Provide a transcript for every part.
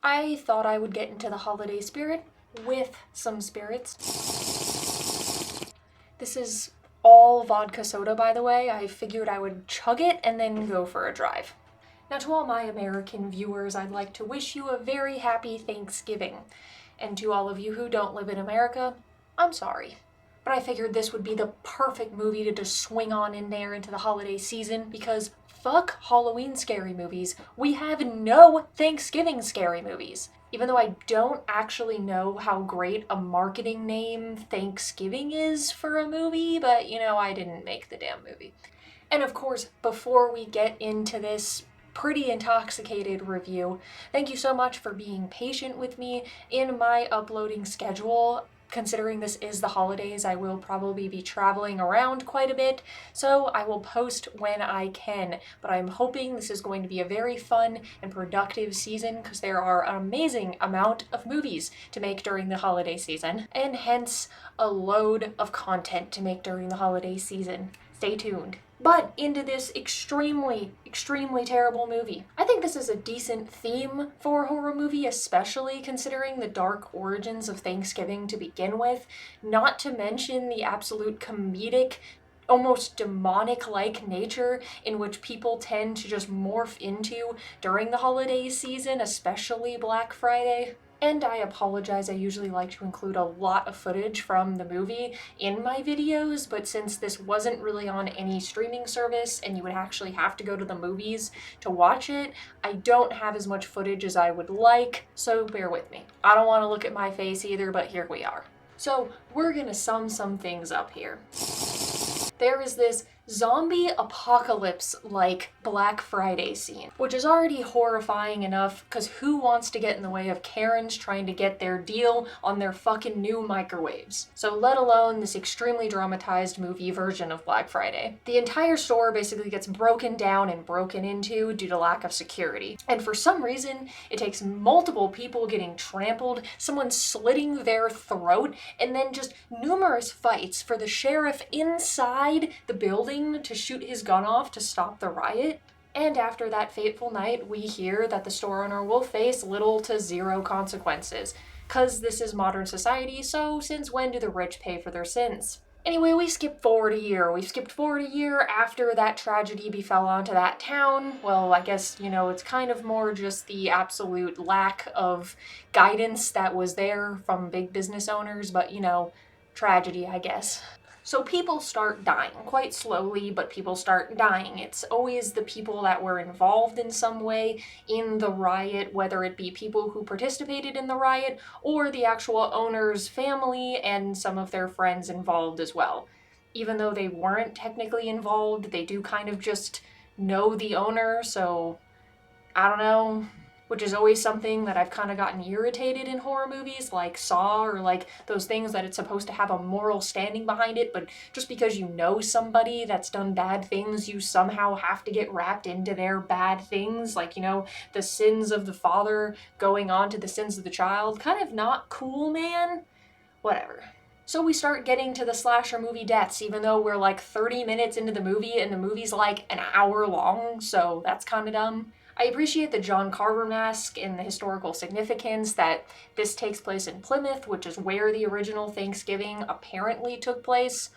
I thought I would get into the holiday spirit with some spirits. This is all vodka soda, by the way. I figured I would chug it and then go for a drive. Now, to all my American viewers, I'd like to wish you a very happy Thanksgiving. And to all of you who don't live in America, I'm sorry. But I figured this would be the perfect movie to just swing on in there into the holiday season because fuck Halloween scary movies. We have no Thanksgiving scary movies. Even though I don't actually know how great a marketing name Thanksgiving is for a movie, but you know, I didn't make the damn movie. And of course, before we get into this pretty intoxicated review, thank you so much for being patient with me in my uploading schedule. Considering this is the holidays, I will probably be traveling around quite a bit, so I will post when I can. But I'm hoping this is going to be a very fun and productive season because there are an amazing amount of movies to make during the holiday season, and hence a load of content to make during the holiday season. Stay tuned. But into this extremely terrible movie. I think this is a decent theme for a horror movie, especially considering the dark origins of Thanksgiving to begin with, not to mention the absolute comedic, almost demonic-like nature in which people tend to just morph into during the holiday season, especially Black Friday. And I apologize, I usually like to include a lot of footage from the movie in my videos, but since this wasn't really on any streaming service and you would actually have to go to the movies to watch it, I don't have as much footage as I would like, so bear with me. I don't want to look at my face either, but here we are. So we're gonna sum some things up here. There is this zombie apocalypse-like Black Friday scene, which is already horrifying enough because who wants to get in the way of Karens trying to get their deal on their fucking new microwaves? So let alone this extremely dramatized movie version of Black Friday. The entire store basically gets broken down and broken into due to lack of security. And for some reason, it takes multiple people getting trampled, someone slitting their throat, and then just numerous fights for the sheriff inside the building to shoot his gun off to stop the riot. And after that fateful night, we hear that the store owner will face little to zero consequences. 'Cause this is modern society, so since when do the rich pay for their sins? Anyway, we skip forward a year. We've skipped forward a year after that tragedy befell onto that town. Well, I guess, you know, it's kind of more just the absolute lack of guidance that was there from big business owners, but, you know, tragedy, I guess. So people start dying, quite slowly, but people start dying. It's always the people that were involved in some way in the riot, whether it be people who participated in the riot or the actual owner's family and some of their friends involved as well. Even though they weren't technically involved, they do kind of just know the owner, so I don't know. Which is always something that I've kind of gotten irritated in horror movies, like Saw, or like those things that it's supposed to have a moral standing behind it, but just because you know somebody that's done bad things, you somehow have to get wrapped into their bad things, like, you know, the sins of the father going on to the sins of the child. Kind of not cool, man. Whatever. So we start getting to the slasher movie deaths, even though we're like 30 minutes into the movie and the movie's like an hour long, so that's kind of dumb. I appreciate the John Carver mask and the historical significance that this takes place in Plymouth, which is where the original Thanksgiving apparently took place.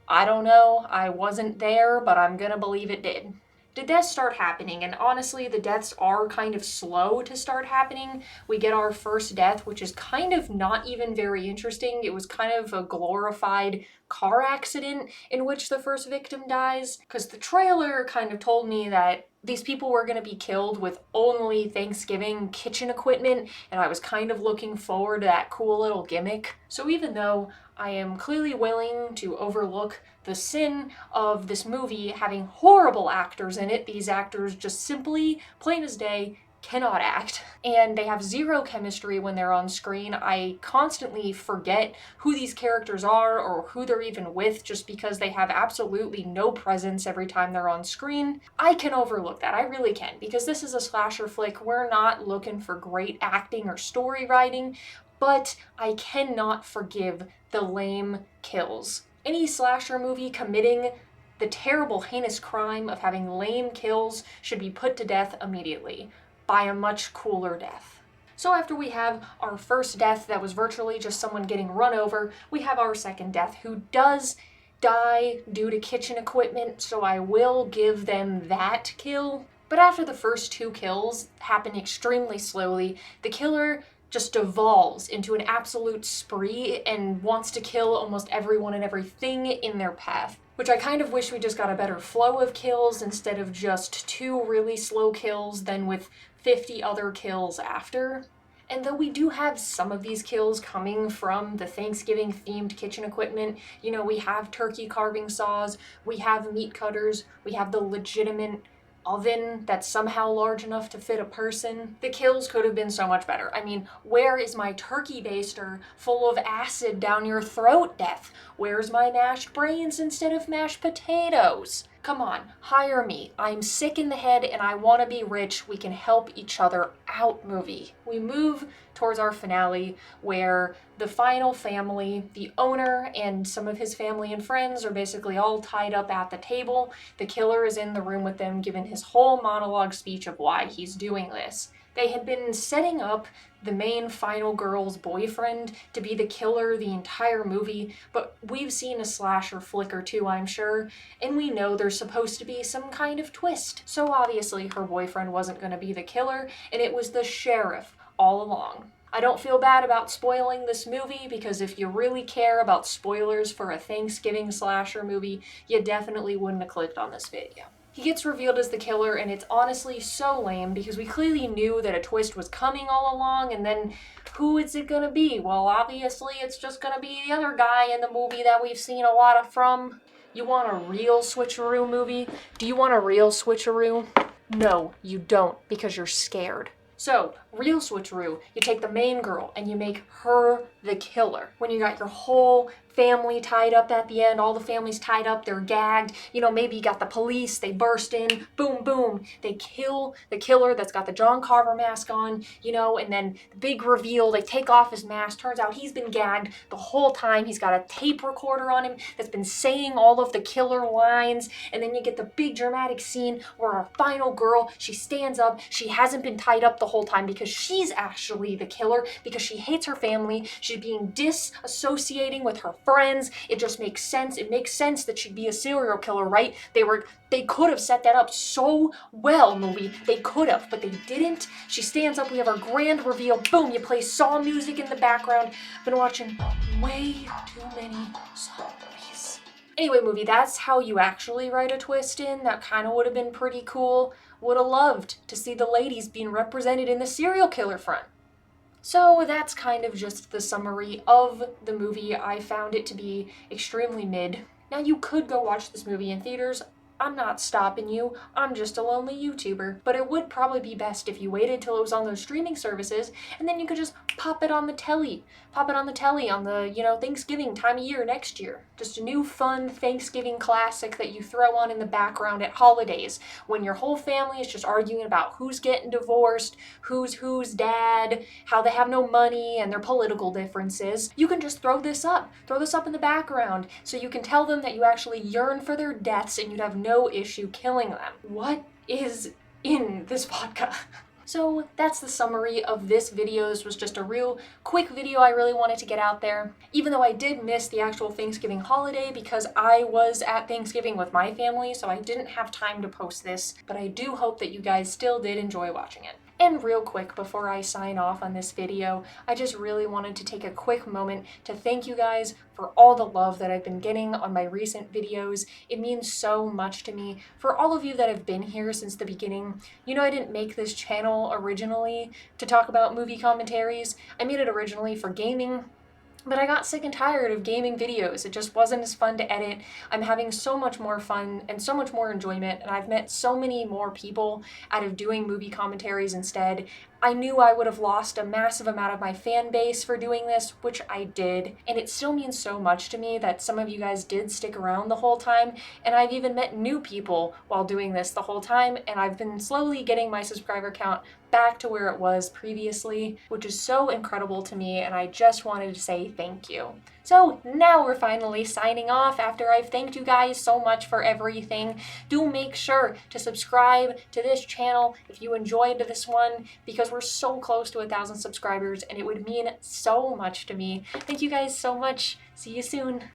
I don't know, I wasn't there, but I'm gonna believe it did. The deaths start happening, and honestly, the deaths are kind of slow to start happening. We get our first death, which is kind of not even very interesting. It was kind of a glorified car accident in which the first victim dies, because the trailer kind of told me that these people were going to be killed with only Thanksgiving kitchen equipment, and I was kind of looking forward to that cool little gimmick. So even though I am clearly willing to overlook the sin of this movie having horrible actors in it, these actors just simply, plain as day, cannot act, and they have zero chemistry when they're on screen. I constantly forget who these characters are or who they're even with just because they have absolutely no presence every time they're on screen. I can overlook that, I really can, because this is a slasher flick. We're not looking for great acting or story writing, but I cannot forgive the lame kills. Any slasher movie committing the terrible, heinous crime of having lame kills should be put to death immediately, by a much cooler death. So after we have our first death that was virtually just someone getting run over, we have our second death who does die due to kitchen equipment, so I will give them that kill. But after the first two kills happen extremely slowly, the killer just devolves into an absolute spree and wants to kill almost everyone and everything in their path. Which I kind of wish we just got a better flow of kills instead of just two really slow kills, then with 50 other kills after. And though we do have some of these kills coming from the Thanksgiving themed kitchen equipment, you know, we have turkey carving saws, we have meat cutters, we have the legitimate oven that's somehow large enough to fit a person. The kills could have been so much better. I mean, where is my turkey baster full of acid down your throat death? Where's my mashed brains instead of mashed potatoes? Come on, hire me. I'm sick in the head and I want to be rich. We can help each other out movie. We move towards our finale where the final family, the owner and some of his family and friends are basically all tied up at the table. The killer is in the room with them, giving his whole monologue speech of why he's doing this. They had been setting up the main final girl's boyfriend to be the killer the entire movie, but we've seen a slasher flick or two, I'm sure, and we know there's supposed to be some kind of twist. So obviously her boyfriend wasn't going to be the killer, and it was the sheriff all along. I don't feel bad about spoiling this movie because if you really care about spoilers for a Thanksgiving slasher movie, you definitely wouldn't have clicked on this video. He gets revealed as the killer, and it's honestly so lame because we clearly knew that a twist was coming all along, and then who is it gonna be? Well, obviously it's just gonna be the other guy in the movie that we've seen a lot of from. You want a real switcheroo movie? Do you want a real switcheroo? No, you don't, because you're scared. So, real switcheroo, you take the main girl and you make her the killer. When you got your whole family tied up at the end, all the families tied up, they're gagged, you know, maybe you got the police, they burst in, boom, boom, they kill the killer that's got the John Carver mask on, you know, and then the big reveal, they take off his mask, turns out he's been gagged the whole time, he's got a tape recorder on him that's been saying all of the killer lines, and then you get the big dramatic scene where our final girl, she stands up, she hasn't been tied up the whole time because she's actually the killer, because she hates her family, she's being disassociating with her friends. It just makes sense. It makes sense that she'd be a serial killer, right? They could have set that up so well, movie. They could have, but they didn't. She stands up, we have our grand reveal, boom, you play Saw music in the background. I've been watching way too many Saw movies. Anyway, movie, that's how you actually write a twist in. That kind of would have been pretty cool. Would have loved to see the ladies being represented in the serial killer front. So that's kind of just the summary of the movie. I found it to be extremely mid. Now you could go watch this movie in theaters. I'm not stopping you, I'm just a lonely YouTuber. But it would probably be best if you waited till it was on those streaming services and then you could just pop it on the telly. Pop it on the telly on the, you know, Thanksgiving time of year next year. Just a new fun Thanksgiving classic that you throw on in the background at holidays when your whole family is just arguing about who's getting divorced, who's dad, how they have no money, and their political differences. You can just throw this up in the background so you can tell them that you actually yearn for their deaths and you'd have no issue killing them. What is in this vodka? So that's the summary of this video. This was just a real quick video I really wanted to get out there. Even though I did miss the actual Thanksgiving holiday because I was at Thanksgiving with my family, so I didn't have time to post this, but I do hope that you guys still did enjoy watching it. And real quick, before I sign off on this video, I just really wanted to take a quick moment to thank you guys for all the love that I've been getting on my recent videos. It means so much to me. For all of you that have been here since the beginning, you know I didn't make this channel originally to talk about movie commentaries. I made it originally for gaming, but I got sick and tired of gaming videos. It just wasn't as fun to edit. I'm having so much more fun and so much more enjoyment, and I've met so many more people out of doing movie commentaries instead. I knew I would have lost a massive amount of my fan base for doing this, which I did, and it still means so much to me that some of you guys did stick around the whole time, and I've even met new people while doing this the whole time, and I've been slowly getting my subscriber count back to where it was previously, which is so incredible to me, and I just wanted to say thank you. So now we're finally signing off after I've thanked you guys so much for everything. Do make sure to subscribe to this channel if you enjoyed this one, because we're so close to 1,000 subscribers and it would mean so much to me. Thank you guys so much. See you soon.